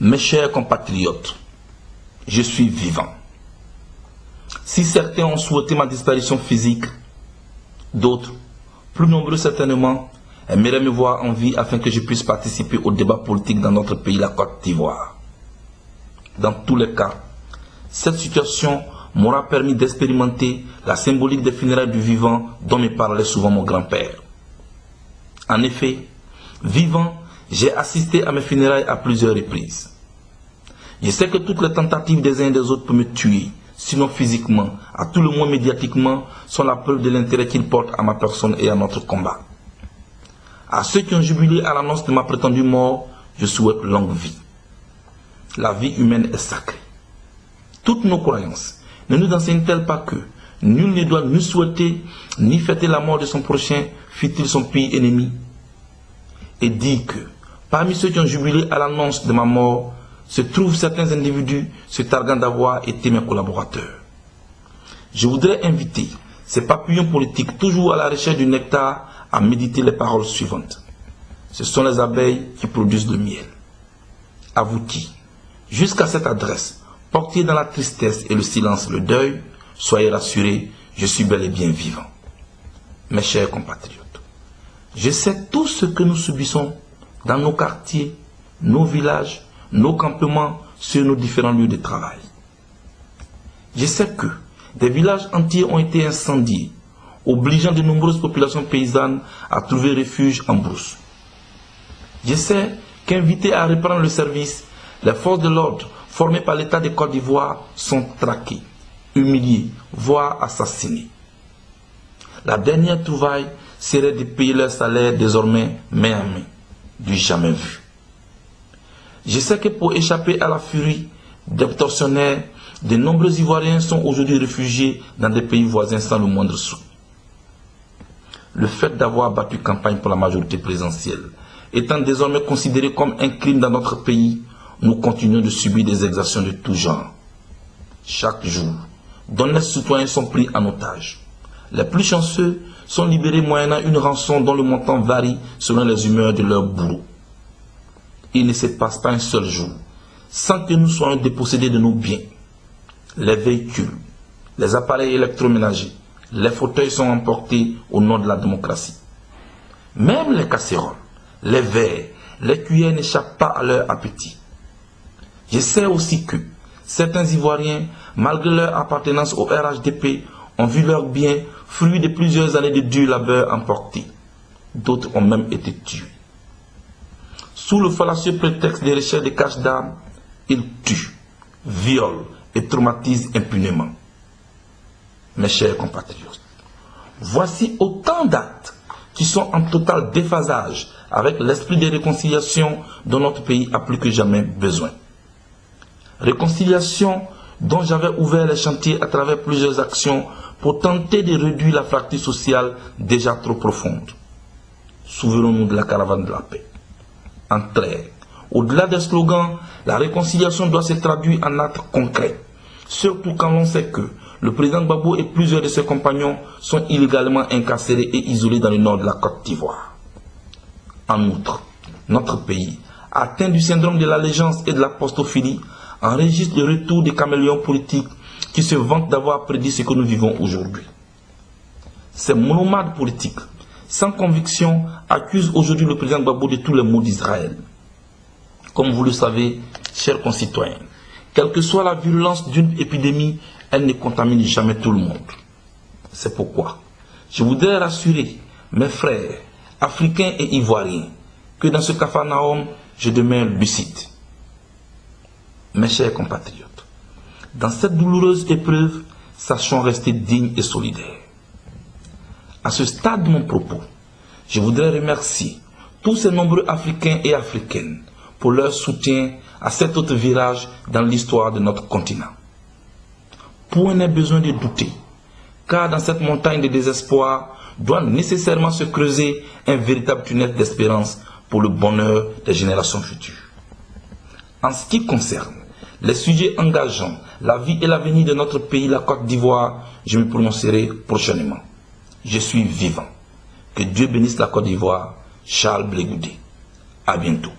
Mes chers compatriotes, je suis vivant. Si certains ont souhaité ma disparition physique, d'autres, plus nombreux certainement, aimeraient me voir en vie afin que je puisse participer au débat politique dans notre pays, la Côte d'Ivoire. Dans tous les cas, cette situation m'aura permis d'expérimenter la symbolique des funérailles du vivant dont me parlait souvent mon grand-père. En effet, vivant, j'ai assisté à mes funérailles à plusieurs reprises. Je sais que toutes les tentatives des uns et des autres pour me tuer, sinon physiquement, à tout le moins médiatiquement, sont la preuve de l'intérêt qu'ils portent à ma personne et à notre combat. À ceux qui ont jubilé à l'annonce de ma prétendue mort, je souhaite longue vie. La vie humaine est sacrée. Toutes nos croyances ne nous enseignent-elles pas que nul ne doit ni souhaiter ni fêter la mort de son prochain, fût-il son pire ennemi? Et dit que parmi ceux qui ont jubilé à l'annonce de ma mort, se trouvent certains individus se targuant d'avoir été mes collaborateurs. Je voudrais inviter ces papillons politiques toujours à la recherche du nectar à méditer les paroles suivantes. Ce sont les abeilles qui produisent le miel. À vous qui, jusqu'à cette adresse, portez dans la tristesse et le silence le deuil, soyez rassurés, je suis bel et bien vivant. Mes chers compatriotes, je sais tout ce que nous subissons dans nos quartiers, nos villages, nos campements, sur nos différents lieux de travail. Je sais que des villages entiers ont été incendiés, obligeant de nombreuses populations paysannes à trouver refuge en brousse. Je sais qu'invités à reprendre le service, les forces de l'ordre formées par l'État de Côte d'Ivoire sont traquées, humiliées, voire assassinées. La dernière trouvaille serait de payer leur salaire désormais main à main, du jamais vu. Je sais que pour échapper à la furie des tortionnaires, de nombreux Ivoiriens sont aujourd'hui réfugiés dans des pays voisins sans le moindre sou. Le fait d'avoir battu campagne pour la majorité présidentielle étant désormais considéré comme un crime dans notre pays, nous continuons de subir des exactions de tout genre. Chaque jour, d'honnêtes citoyens sont pris en otage. Les plus chanceux sont libérés moyennant une rançon dont le montant varie selon les humeurs de leurs bourreaux. Il ne se passe pas un seul jour sans que nous soyons dépossédés de nos biens. Les véhicules, les appareils électroménagers, les fauteuils sont emportés au nom de la démocratie. Même les casseroles, les verres, les cuillères n'échappent pas à leur appétit. Je sais aussi que certains Ivoiriens, malgré leur appartenance au RHDP, ont vu leurs biens, fruits de plusieurs années de dur labeur, emportés. D'autres ont même été tués. Sous le fallacieux prétexte des recherches de caches d'armes, ils tuent, violent et traumatisent impunément. Mes chers compatriotes, voici autant d'actes qui sont en total déphasage avec l'esprit de réconciliation dont notre pays a plus que jamais besoin. Réconciliation dont j'avais ouvert les chantiers à travers plusieurs actions pour tenter de réduire la fracture sociale déjà trop profonde. Souvenons-nous de la caravane de la paix. En clair, au-delà des slogans, la réconciliation doit se traduire en actes concrets, surtout quand l'on sait que le président Gbagbo et plusieurs de ses compagnons sont illégalement incarcérés et isolés dans le nord de la Côte d'Ivoire. En outre, notre pays, atteint du syndrome de l'allégeance et de l'apostophilie, enregistre le retour des caméléons politiques qui se vantent d'avoir prédit ce que nous vivons aujourd'hui. Ces monomades politiques, sans conviction, accusent aujourd'hui le président Gbagbo de tous les maux d'Israël. Comme vous le savez, chers concitoyens, quelle que soit la virulence d'une épidémie, elle ne contamine jamais tout le monde. C'est pourquoi je voudrais rassurer mes frères africains et ivoiriens que dans ce capharnaüm, je demeure lucide. Mes chers compatriotes, dans cette douloureuse épreuve, sachons rester dignes et solidaires. À ce stade de mon propos, je voudrais remercier tous ces nombreux Africains et Africaines pour leur soutien à cet autre virage dans l'histoire de notre continent. Point n'est besoin de douter, car dans cette montagne de désespoir doit nécessairement se creuser un véritable tunnel d'espérance pour le bonheur des générations futures. En ce qui concerne les sujets engageant la vie et l'avenir de notre pays, la Côte d'Ivoire, je me prononcerai prochainement. Je suis vivant. Que Dieu bénisse la Côte d'Ivoire. Charles Blé Goudé. À bientôt.